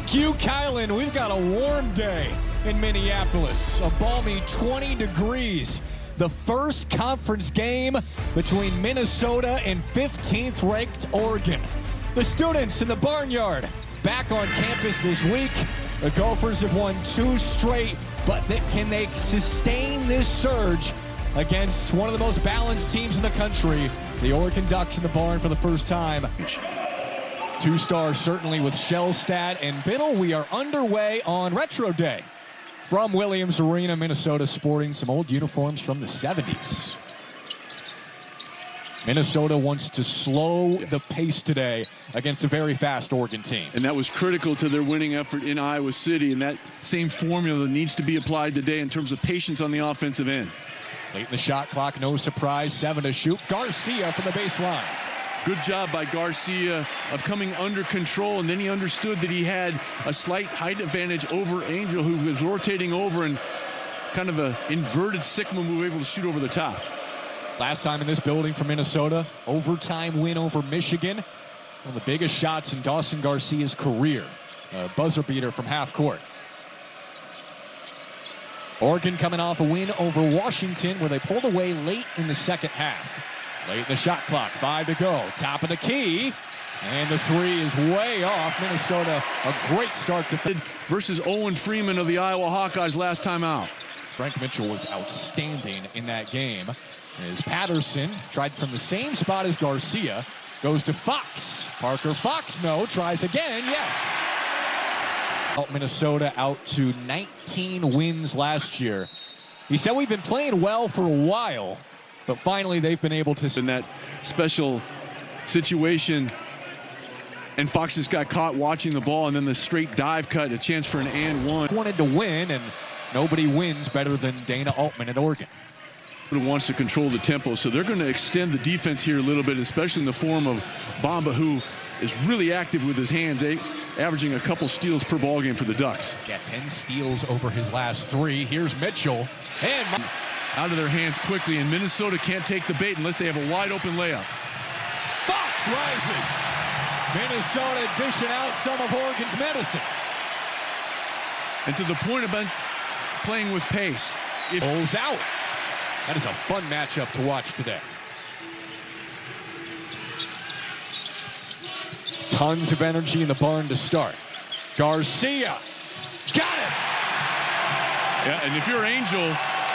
Thank you, Kylan. We've got a warm day in Minneapolis. A balmy 20 degrees. The first conference game between Minnesota and 15th ranked Oregon. The students in the barnyard back on campus this week. The Gophers have won 2 straight, but can they sustain this surge against one of the most balanced teams in the country? The Oregon Ducks in the barn for the first time. 2 stars certainly with Shellstat and Biddle. We are underway on Retro Day from Williams Arena, Minnesota, sporting some old uniforms from the 70s. Minnesota wants to slow the pace today against a very fast Oregon team. And that was critical to their winning effort in Iowa City, and that same formula needs to be applied today in terms of patience on the offensive end. Late in the shot clock, no surprise, 7 to shoot. Garcia from the baseline. Good job by Garcia of coming under control, and then he understood that he had a slight height advantage over Angel, who was rotating over, and kind of an inverted Sigma move, able to shoot over the top. Last time in this building for Minnesota, overtime win over Michigan. One of the biggest shots in Dawson Garcia's career. A buzzer beater from half court. Oregon coming off a win over Washington, where they pulled away late in the second half. Late in the shot clock, 5 to go. Top of the key, and the 3 is way off. Minnesota, a great start to versus Owen Freeman of the Iowa Hawkeyes last time out. Frank Mitchell was outstanding in that game. As Patterson tried from the same spot as Garcia, goes to Fox. Parker Fox, no, tries again, yes. Minnesota out to 19 wins last year. He said we've been playing well for a while, but finally they've been able to. In that special situation, and Fox just got caught watching the ball, and then the straight dive cut, a chance for an and one. Wanted to win, and nobody wins better than Dana Altman at Oregon. Wants to control the tempo, so they're going to extend the defense here a little bit, especially in the form of Bamba, who is really active with his hands, averaging a couple steals per ball game for the Ducks. Yeah, 10 steals over his last 3. Here's Mitchell, and out of their hands quickly, and Minnesota can't take the bait unless they have a wide open layup. Fox rises. Minnesota dishing out some of Oregon's medicine. And to the point about playing with pace. Pulls out. That is a fun matchup to watch today. Tons of energy in the barn to start. Garcia. Got it! Yeah, and if you're Angel,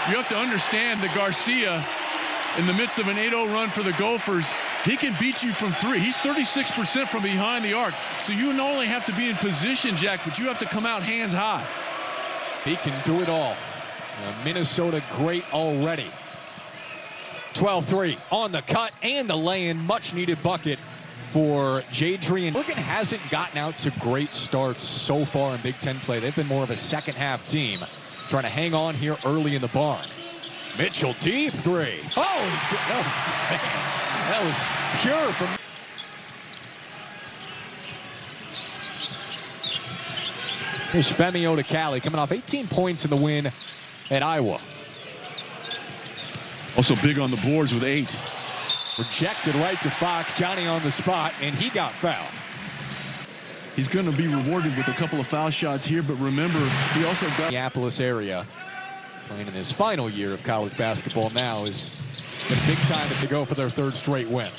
you have to understand that Garcia, in the midst of an 8-0 run for the Gophers, he can beat you from 3. He's 36% from behind the arc. So you not only have to be in position, Jack, but you have to come out hands high. He can do it all. Minnesota great already. 12-3 on the cut and the lay-in. Much needed bucket for Jadrian. Oregon hasn't gotten out to great starts so far in Big Ten play. They've been more of a second half team, trying to hang on here early in the barn. Mitchell deep 3. Oh, no, man. That was pure from. Here's Femi Odekale coming off 18 points in the win at Iowa. Also big on the boards with 8. Rejected right to Fox. Johnny on the spot, and he got fouled. He's going to be rewarded with a couple of foul shots here, but remember, he also got. Minneapolis area, playing in his final year of college basketball now, is the big time to go for their 3rd straight win.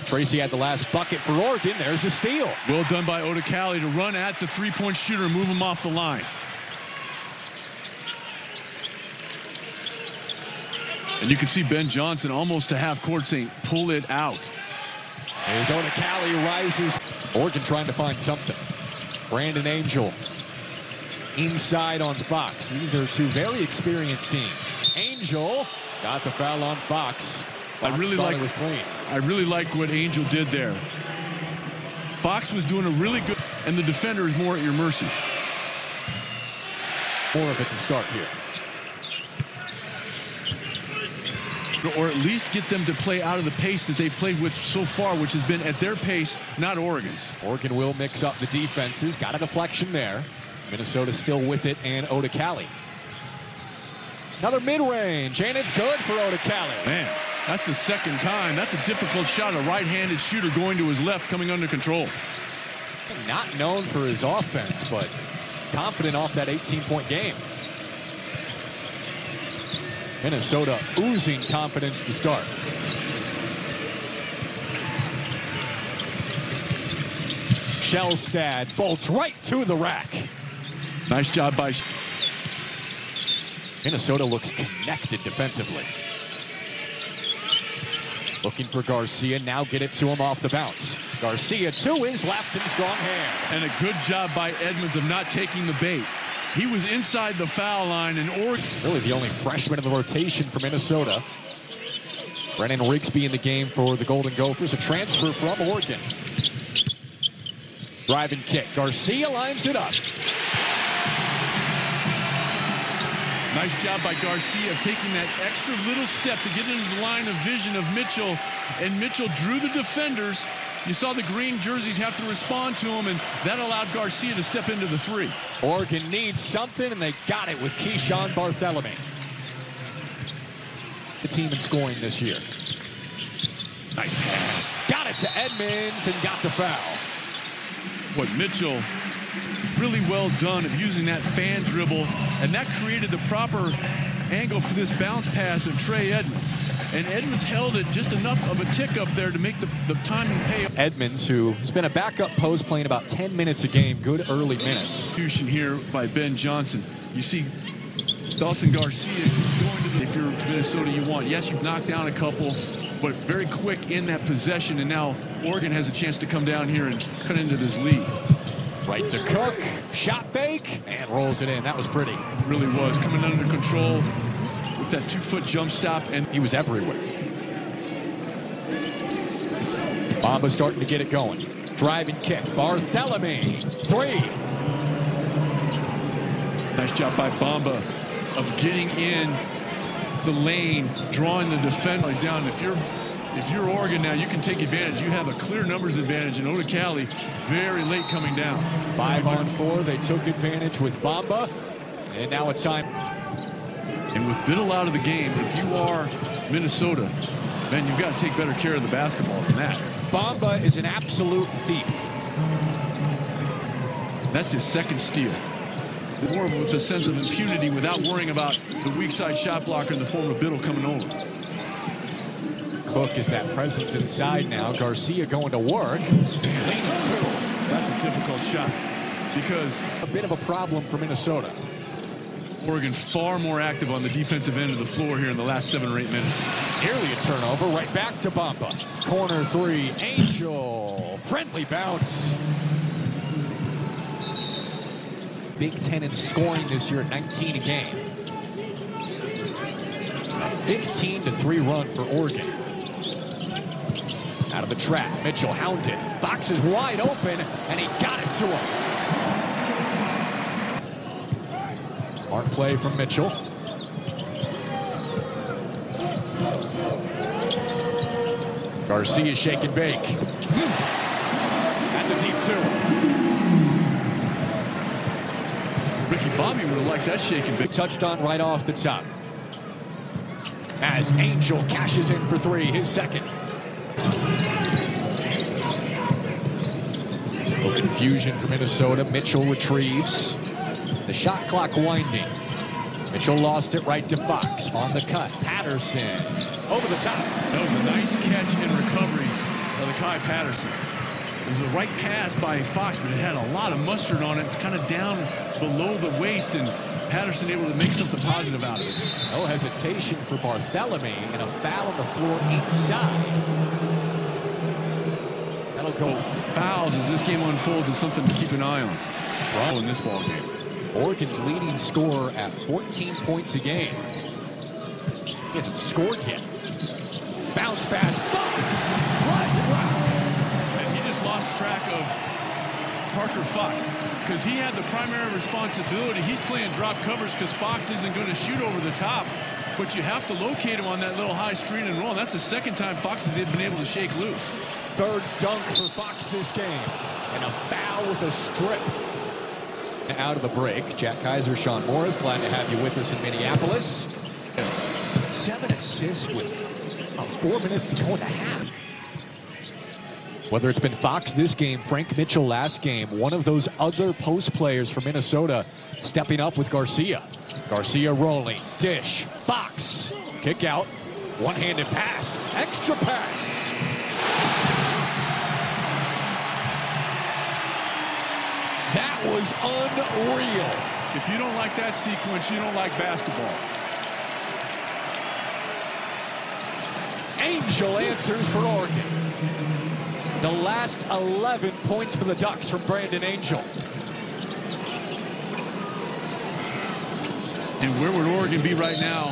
Tracy had the last bucket for Oregon. There's a steal. Well done by Odekale to run at the 3-point shooter and move him off the line. And you can see Ben Johnson almost to half court saying, pull it out. As Odekale rises. Oregon trying to find something. Brandon Angel inside on Fox. These are 2 very experienced teams. Angel got the foul on Fox. I really like what Angel did there. Fox was doing a really good, and the defender is more at your mercy. More of it to start here. Or at least get them to play out of the pace that they've played with so far, which has been at their pace, not Oregon's. Oregon will mix up the defenses. Got a deflection there. Minnesota still with it, and Odekale. Another mid-range, and it's good for Odekale. Man, that's the 2nd time. That's a difficult shot. A right-handed shooter going to his left, coming under control. Not known for his offense, but confident off that 18-point game. Minnesota oozing confidence to start. Shelstad bolts right to the rack. Nice job by Minnesota looks connected defensively. Looking for Garcia, now get it to him off the bounce. Garcia to his left and strong hand. And a good job by Edmonds of not taking the bait. He was inside the foul line, and Oregon. Really the only freshman in the rotation for Minnesota. Brennan Rigsby in the game for the Golden Gophers, a transfer from Oregon. Driving kick, Garcia lines it up. Nice job by Garcia taking that extra little step to get into the line of vision of Mitchell, and Mitchell drew the defenders. You saw the green jerseys have to respond to him, and that allowed Garcia to step into the three. Oregon needs something, and they got it with Keyshawn Barthelemy. The team in scoring this year. Nice pass. Got it to Edmonds and got the foul. What Mitchell, really well done of using that fan dribble, and that created the proper angle for this bounce pass of Trey Edmonds. And Edmonds held it just enough of a tick up there to make the timing pay. Edmonds, who has been a backup post playing about 10 minutes a game, good early minutes. Execution here by Ben Johnson. You see Dawson Garcia going to the, if you're Minnesota, you want. Yes, you've knocked down a couple, but very quick in that possession, and now Oregon has a chance to come down here and cut into this lead. Right to Cook, shot bake, and rolls it in. That was pretty. It really was, coming under control with that 2-foot jump stop, and he was everywhere. Bamba starting to get it going. Driving kick, Barthelemy, three. Nice job by Bamba of getting in the lane, drawing the defenders down. If you're Oregon now, you can take advantage. You have a clear numbers advantage, and Oda Cali very late coming down. 5-on-4, they took advantage with Bamba, and now it's time. And with Biddle out of the game, if you are Minnesota, man, you've got to take better care of the basketball than that. Bamba is an absolute thief. That's his second steal. More with a sense of impunity without worrying about the weak side shot blocker in the form of Biddle coming over. Cook is that presence inside now. Garcia going to work. Leaning two. That's a difficult shot because a bit of a problem for Minnesota. Oregon far more active on the defensive end of the floor here in the last 7 or 8 minutes. Nearly a turnover. Right back to Bamba. Corner three. Angel. Friendly bounce. Big Ten in scoring this year at 19 a game. A 15-3 run for Oregon. Out of the trap, Mitchell hounded. Fox is wide open, and he got it to him. Smart play from Mitchell. Garcia shake and bake. That's a deep two. Ricky Bobby would have liked that shake and bake. Touched on right off the top. As Angel cashes in for three, his second. Confusion for Minnesota. Mitchell retrieves. The shot clock winding. Mitchell lost it right to Fox. On the cut, Patterson over the top. That was a nice catch and recovery of the Kai Patterson. It was the right pass by Fox, but it had a lot of mustard on it, kind of down below the waist, and Patterson able to make something positive out of it. No hesitation for Barthelemy, and a foul on the floor inside. That'll go. Fouls as this game unfolds is something to keep an eye on. Bro, in this ball game. Oregon's leading scorer at 14 points a game. He hasn't scored yet. Bounce pass, Fox! Rise and round. And he just lost track of Parker Fox because he had the primary responsibility. He's playing drop covers because Fox isn't going to shoot over the top. But you have to locate him on that little high screen and roll. And that's the second time Fox has been able to shake loose. Third dunk for Fox this game. And a foul with a strip. Out of the break, Jack Kaiser, Sean Morris, glad to have you with us in Minneapolis. 7 assists with 4 minutes to go in the half. Whether it's been Fox this game, Frank Mitchell last game, one of those other post players for Minnesota stepping up with Garcia. Garcia rolling, dish, Fox, kick out, one-handed pass, extra pass. That was unreal. If you don't like that sequence, you don't like basketball. Angel answers for Oregon. The last 11 points for the Ducks from Brandon Angel. And where would Oregon be right now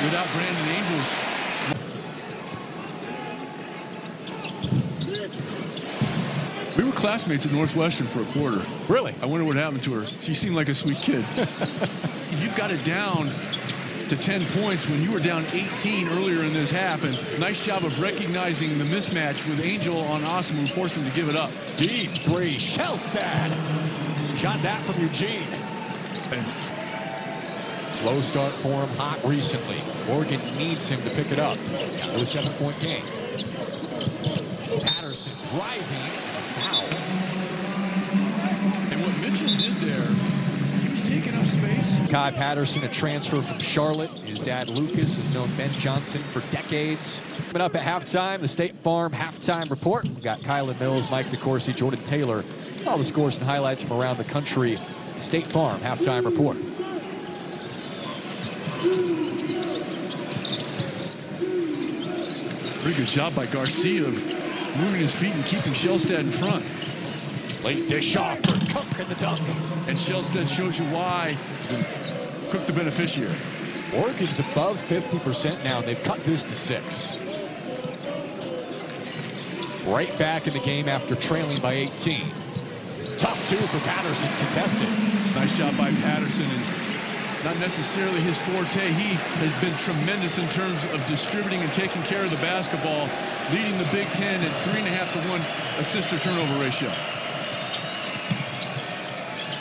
without Brandon Angel? We were classmates at Northwestern for a quarter. Really? I wonder what happened to her. She seemed like a sweet kid. You've got it down to 10 points when you were down 18 earlier in this half, and nice job of recognizing the mismatch with Angel on Awesome, who forced him to give it up. Deep three, Shellstad. Shot that from Eugene. Slow start for him, hot recently. Oregon needs him to pick it up. Got to a 7-point game. Patterson driving, foul. And what Mitchell did there, he was taking up space. Kai Patterson, a transfer from Charlotte. His dad, Lucas, has known Ben Johnson for decades. Coming up at halftime, the State Farm Halftime Report. We've got Kylan Mills, Mike DeCourcy, Jordan Taylor. All the scores and highlights from around the country. State Farm Halftime Report. Pretty good job by Garcia of moving his feet and keeping Shellstad in front. Late dish off for Cook in the dunk. And Shellstad shows you why Cook the beneficiary. Oregon's above 50% now, and they've cut this to 6. Right back in the game after trailing by 18. Tough two for Patterson, contested. Nice job by Patterson, and not necessarily his forte. He has been tremendous in terms of distributing and taking care of the basketball, leading the Big Ten at 3.5 to 1 assist to turnover ratio.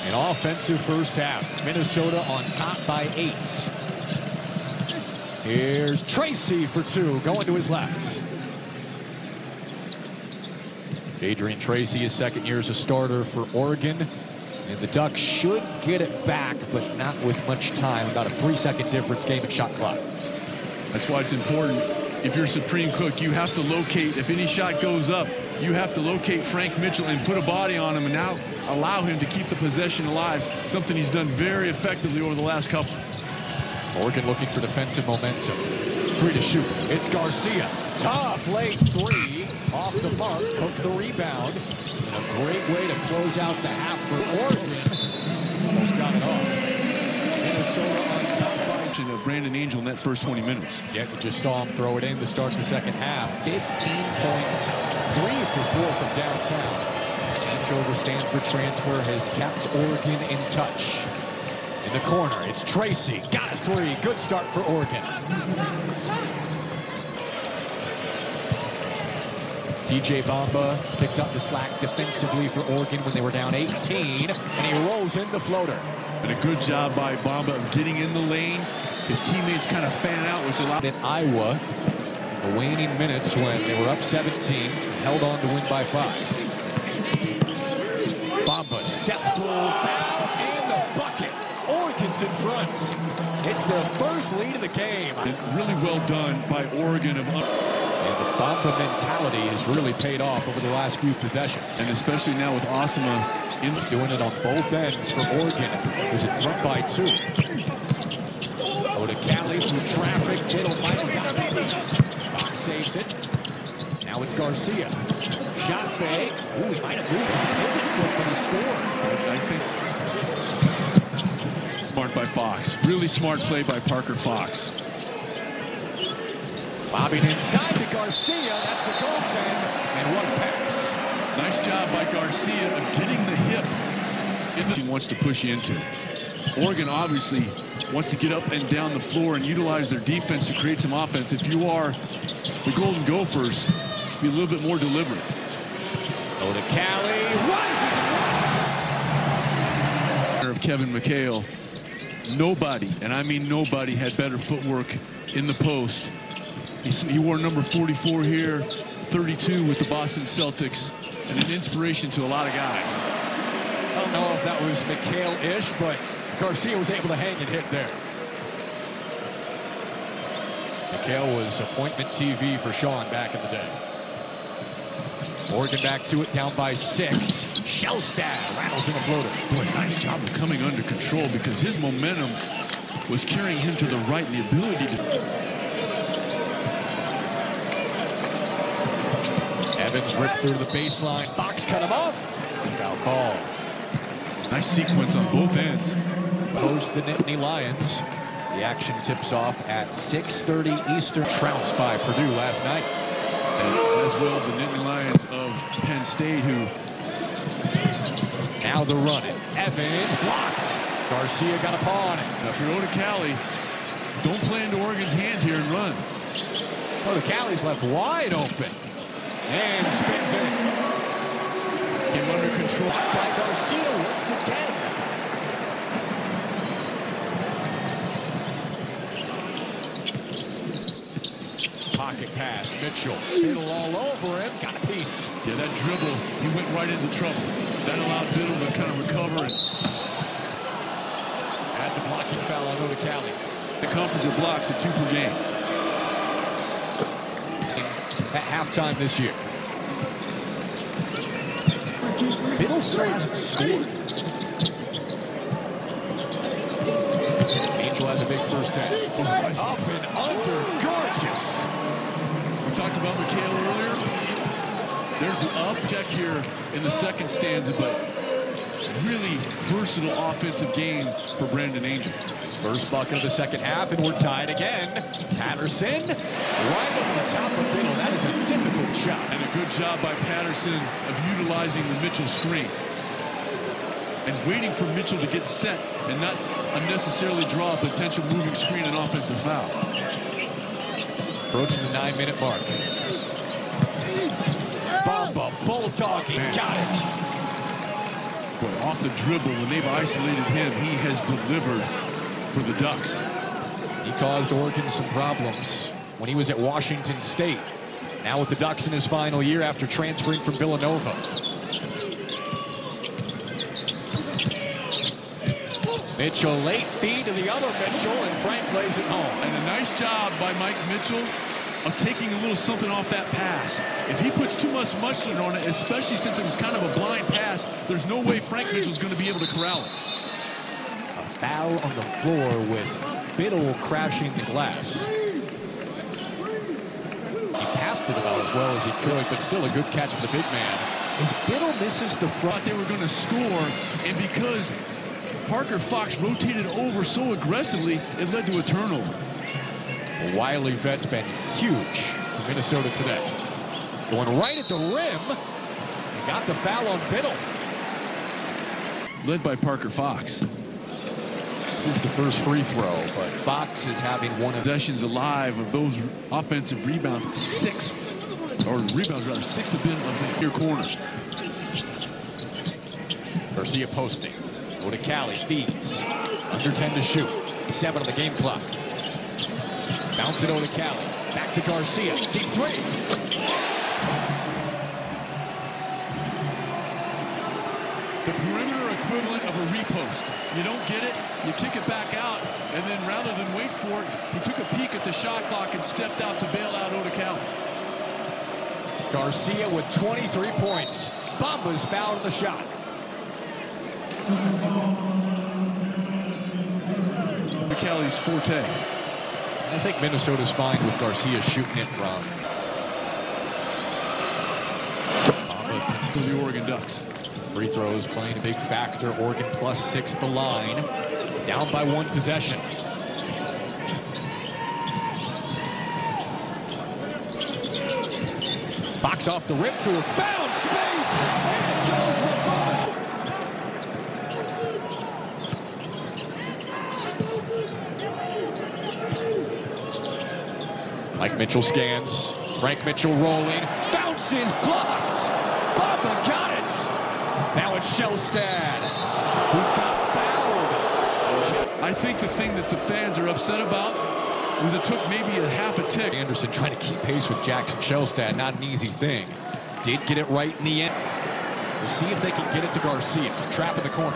An offensive first half. Minnesota on top by 8. Here's Tracy for 2, going to his left. Adrian Tracy, his second year as a starter for Oregon. And the Ducks should get it back, but not with much time. About a 3-second difference game at shot clock. That's why it's important. If you're Supreme Cook, you have to locate. If any shot goes up, you have to locate Frank Mitchell and put a body on him and now allow him to keep the possession alive, something he's done very effectively over the last couple. Oregon looking for defensive momentum. 3 to shoot. It's Garcia. Tough late 3. Off the mark. Cook the rebound. And a great way to close out the half for Oregon. Almost got it off. Minnesota on top by... Of Brandon Angel in that first 20 minutes. Yeah, you just saw him throw it in to start the second half. 15 points. 3 for 4 from downtown. Angel, the Stanford transfer, has kept Oregon in touch. In the corner, it's Tracy. Got a 3. Good start for Oregon. TJ Bamba picked up the slack defensively for Oregon when they were down 18, and he rolls in the floater. And a good job by Bamba of getting in the lane. His teammates kind of fan out, which allowed... In Iowa, the waning minutes when they were up 17, held on to win by 5. Bamba step through, foul, and the bucket. Oregon's in front. It's their first lead of the game. And really well done by Oregon. And the Bamba mentality has really paid off over the last few possessions. And especially now with Osama doing it on both ends for Oregon, who's in front by 2. Go to Cali through traffic. Middle might have got a piece. Fox saves it. Now it's Garcia. Shot fake. Ooh, he might have moved his pivot foot, but he scored. I think smart by Fox. Really smart play by Parker Fox. Lobbing inside to Garcia. That's a goaltend. And one pass. Nice job by Garcia of getting the hip in the he wants to push you into. Oregon obviously wants to get up and down the floor and utilize their defense to create some offense. If you are the Golden Gophers, be a little bit more deliberate. Go to Cali. Rises and Of Kevin McHale. Nobody, and I mean nobody, had better footwork in the post. He wore number 44 here. 32 with the Boston Celtics and an inspiration to a lot of guys. I don't know if that was McHale-ish, but Garcia was able to hang and hit there. McHale was appointment TV for Sean back in the day. Oregon back to it, down by 6. Shelstad rattles in a floater. Boy, nice job of coming under control because his momentum was carrying him to the right and the ability to... Evans ripped through the baseline. Fox cut him off. Foul call. Nice sequence on both ends. Host the Nittany Lions. The action tips off at 6:30 Eastern. Trounced by Purdue last night. And as well, the Nittany Lions of Penn State, who... Now they're running. Evans blocked. Garcia got a paw on it. Now, if you're Oda Cali, don't play into Oregon's hands here and run. Oh, the Cali's left wide open. And spins in. Came under control. By Garcia once again. Pocket pass, Mitchell. Biddle all over him, got a piece. Yeah, that dribble, he went right into trouble. That allowed Biddle to kind of recover. And that's a blocking foul on Oda Cali. The conference of blocks at 2 per game. At halftime this year. Biddle still hasn't scored. Angel has a big first half. Up and under, gorgeous. We talked about McHale earlier. There's an upcheck here in the second stanza, but really versatile offensive game for Brandon Angel. His first bucket of the second half, and we're tied again. Patterson, right over the top of Biddle. That is a difficult shot. And a good job by Patterson of utilizing the Mitchell screen. And waiting for Mitchell to get set and not unnecessarily draw a potential moving screen and offensive foul. Approaching the 9-minute mark. Bamba, Bulldog, he got it. Boy, off the dribble, when they've isolated him, he has delivered for the Ducks. He caused Oregon some problems when he was at Washington State. Now with the Ducks in his final year after transferring from Villanova. Mitchell, late feed to the other Mitchell, and Frank lays it home. And a nice job by Mike Mitchell of taking a little something off that pass. If he puts too much mustard on it, especially since it was kind of a blind pass, there's no way Frank Mitchell's going to be able to corral it. A foul on the floor with Biddle crashing the glass. He passed it about as well as he could, but still a good catch for the big man. As Biddle misses the front, they were going to score, and because Parker Fox rotated over so aggressively, it led to a turnover. Wiley Vet's been huge for Minnesota today. Going right at the rim. He got the foul on Biddle. Led by Parker Fox. This is the first free throw, but Fox is having one of possessions alive of those offensive rebounds. 6 have been of the near corner. Garcia posting. Oda Cali feeds. Under 10 to shoot. 7 on the game clock. Bounce it Oda Cali. Back to Garcia. Deep 3. The perimeter equivalent of a repost. You don't get it, you kick it back out, and then rather than wait for it, he took a peek at the shot clock and stepped out to bail out Oda Cali. Garcia with 23 points. Bamba's fouled on the shot. Oda Cali's forte. I think Minnesota's fine with Garcia shooting it from for the Oregon Ducks. Free throws playing a big factor. Oregon +6 at the line. Down by 1 possession. Box off the rip through. Found space. And it goes with Mike Mitchell scans. Frank Mitchell rolling. Bounces blocked. Bamba got it. Now it's Shelstad, who got fouled. I think the thing that the fans are upset about it took maybe a half a tick. Anderson trying to keep pace with Jackson Shelstad, not an easy thing. Did get it right in the end. We'll see if they can get it to Garcia. Trap in the corner.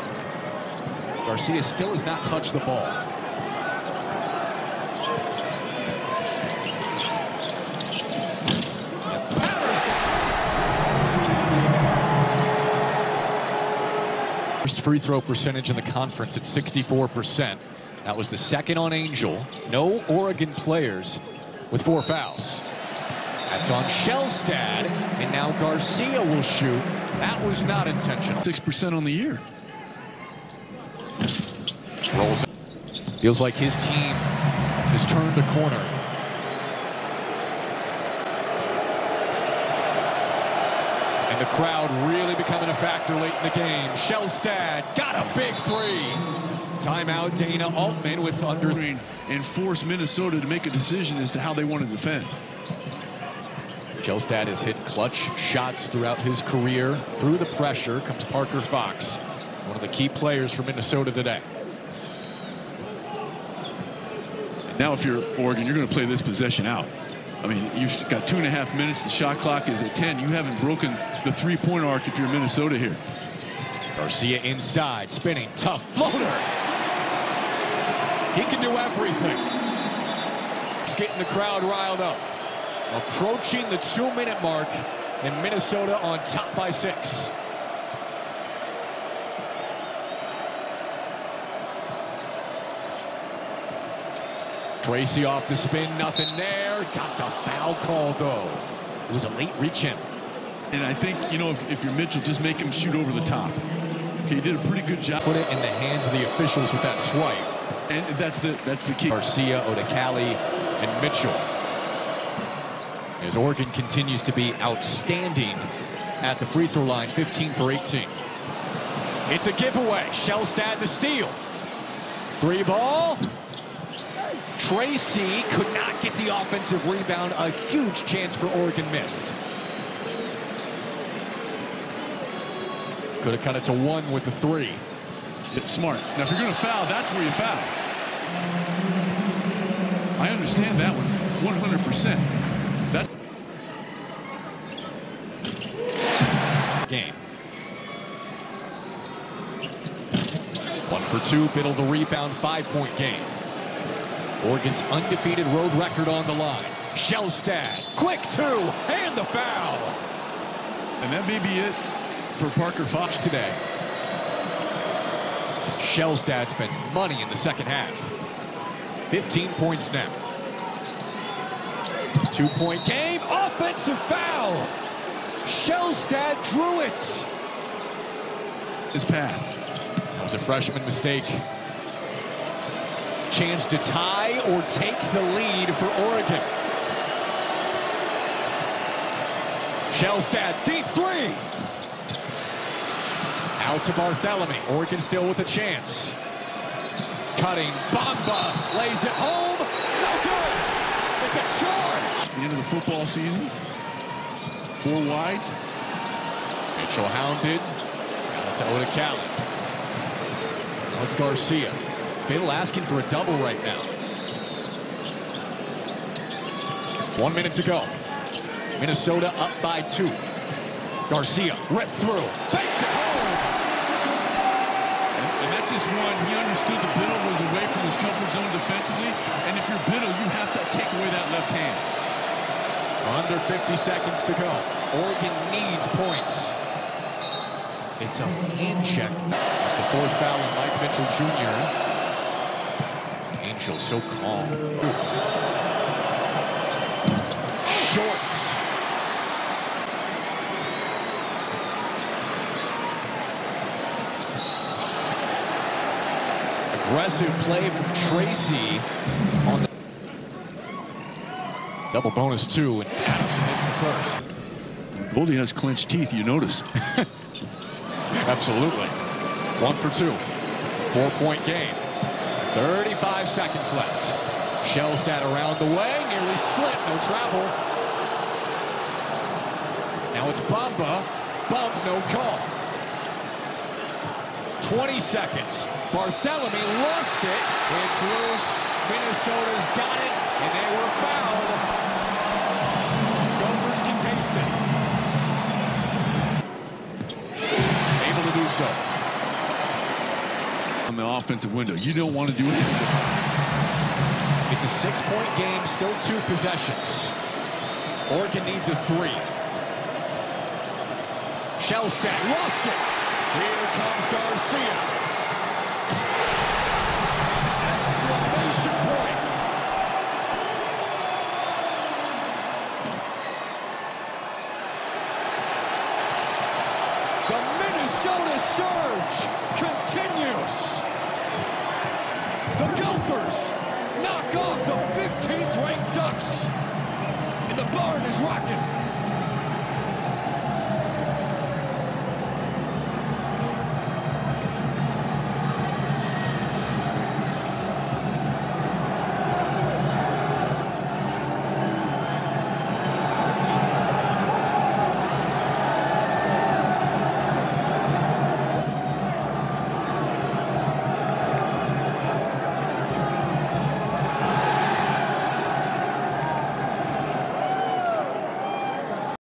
Garcia still has not touched the ball. First free throw percentage in the conference at 64%. That was the second on Angel. No Oregon players with 4 fouls. That's on Shelstad, and now Garcia will shoot. That was not intentional. 6% on the year. Rolls it. Feels like his team has turned a corner. And the crowd really becoming a factor late in the game. Shelstad got a big 3. Timeout, Dana Altman with under. And force Minnesota to make a decision as to how they want to defend. Shelstad has hit clutch shots throughout his career. Through the pressure comes Parker Fox, one of the key players for Minnesota today. Now if you're Oregon, you're going to play this possession out. I mean, you've got 2.5 minutes. The shot clock is at 10. You haven't broken the 3-point arc if you're Minnesota here. Garcia inside, spinning, tough floater. He can do everything. He's getting the crowd riled up. Approaching the 2-minute mark, and Minnesota on top by 6. Tracy off the spin, nothing there. Got the foul call, though. It was a late reach-in. And I think, you know, if you're Mitchell, just make him shoot over the top. Okay, he did a pretty good job. Put it in the hands of the officials with that swipe. And that's the key. Garcia, Odekali, and Mitchell. As Oregon continues to be outstanding at the free throw line, 15 for 18. It's a giveaway. Shelstad the steal. 3 ball. Tracy could not get the offensive rebound. A huge chance for Oregon missed. Could have cut it to 1 with the 3. It's smart. Now, if you're going to foul, that's where you foul. I understand that one 100%. That game. 1 for 2. Biddle the rebound. 5-point game. Oregon's undefeated road record on the line. Shelstad, quick 2, and the foul. And that may be it for Parker Fox today. Shelstad's been money in the second half. 15 points now. 2-point game, offensive foul. Shelstad drew it. His path. That was a freshman mistake. Chance to tie or take the lead for Oregon. Shelstad, deep 3. Out to Barthelemy. Oregon still with a chance. Cutting, Bamba lays it home. No good. It's a charge. The end of the football season. 4 wides. Mitchell hounded. Out to Odekali. Now it's Garcia. Biddle asking for a double right now. 1 minute to go. Minnesota up by 2. Garcia ripped through. Takes it home. And that's just one. He understood the Biddle was away from his comfort zone defensively. And if you're Biddle, you have to take away that left hand. Under 50 seconds to go. Oregon needs points. It's a hand check. It's the 4th foul on Mike Mitchell Jr. Angel so calm. Shorts. Aggressive play from Tracy on the double bonus 2, and Adamson hits the first. Goldie has clenched teeth, you notice. Absolutely. 1 for 2. 4-point game. 35 seconds left. Shelstad around the way, nearly slipped, no travel. Now it's Bamba, bump, no call. 20 seconds. Barthelemy lost it. It's loose. Minnesota's got it. And they were fouled. Gophers can taste it. Able to do so. On the offensive window, you don't want to do anything. It's a 6-point game, still 2 possessions. Oregon needs a 3. Shellstack lost it. Here comes Garcia.